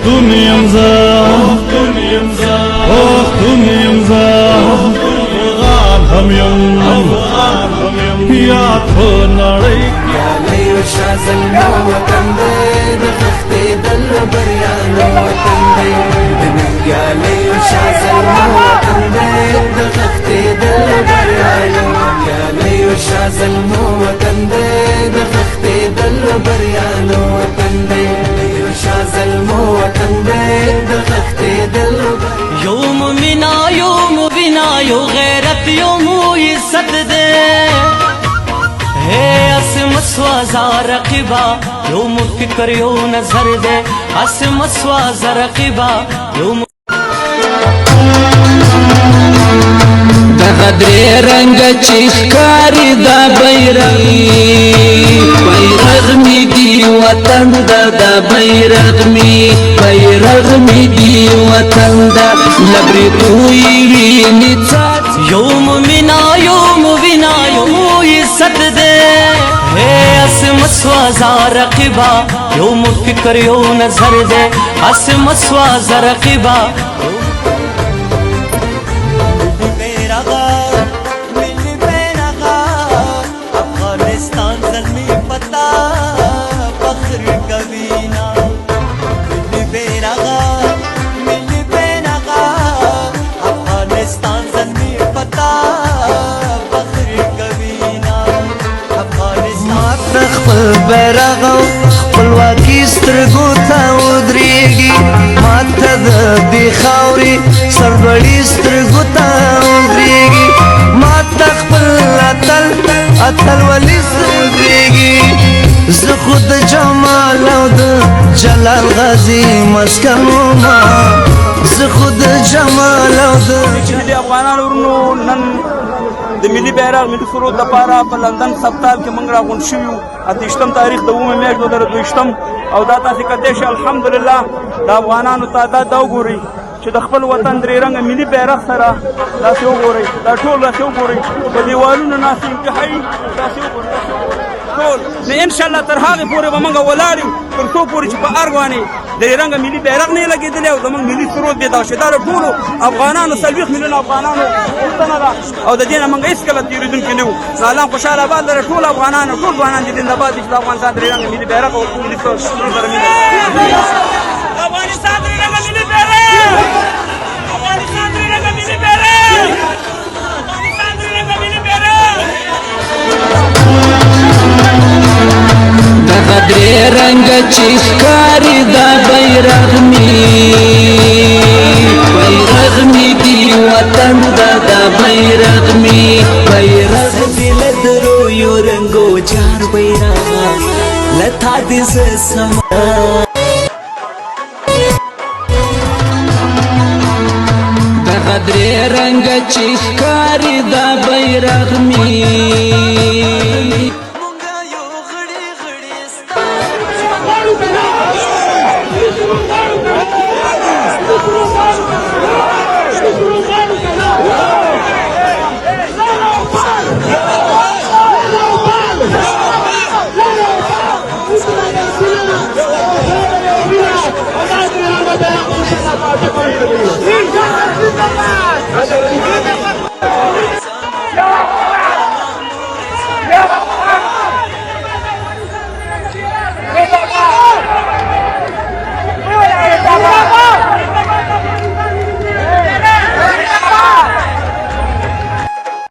پښتون یم زه افغان هم یم یاد په نړۍ یو شاه زلمو وطن دی د تښتېدل بریالو وطن دی د ننګیالیو شاه زلمو وطن دی د تښتېدل بریالو یالیو شاه زلمو وطن دی د تښتېدل بریالو وطن دی یو شاه زلمو وطن دی د تښتېدل یو مؤمنا یو مبینا یو غیرت یو مو عزت دی اسمسوازا رقیبا یوم فکر یو نظر دے اسمسوازا رقیبا یوم دغه درې رنګ چې ښکاري دا بیرغ می دی وطن دا بیرغ می دی وطن دا لبریدوی ویني یوم مینا یوم وینا یوم عزت دے اسمسوازا رقیبا یوم فکر یو نظر دے اسمسوازا رقیبا بیرغ خپلواکي سترګو ته ودرېږي ماته د دې خاورې سرلوړي سترګو ته ودرېږي ماته خپل اتل ولي سترګېږي زه خو د جمال او د جلال غازي مسکن وما زه خو د جمال او د افغانانو ورونو نن د ملي بیرغ ملي سرود لپاره په لندن سپتال کې موږ راغونډ شوي یو 28 تاریخ د اوومې میاشتې 2022 او دا تاسې کتلی شئ الحمدلله د افغانانو تعداد دا وګورئ چې د خپل وطن درې رنګه ملي بیرغ سره داسې وګورئ دا ټول داسې وګورئ په دیوالونو ناستې انتهایي داسې وګورئ ټول نو انشاءالله تر هغې پورې به موږ ولاړ یو تر څو پورې چې په هر ګوانې درې رنګه ملي بیرغ نه یې لګېدلی او زموږ ملي سرود دی دغه شی دا د ټولو افغانانو 40 میلیونه افغانانو غوښتنه ده او د دې نه موږ هېڅکله تېرېدونکي نه وو نو الله خوشحال آباد لره ټول افغانان ټول ځوانان چې زنده‌باد دي چې د افغانستان درې رنګه ملي بیرغ او ملي سرود سره مینه افغانستان درې رنګه ملي بیرغ افغانستان درې رنګه ملي بیرغ افغانستان درې رنګه ملي بیرغ دغه درې رنګ چې ښکاري دا بیرغ می دی وطن دا بیرغ می دل درو یو رنگو چار بیرغ لتا دې سما دغه درې رنګ چې ښکاري دا بیرغ می Yeah.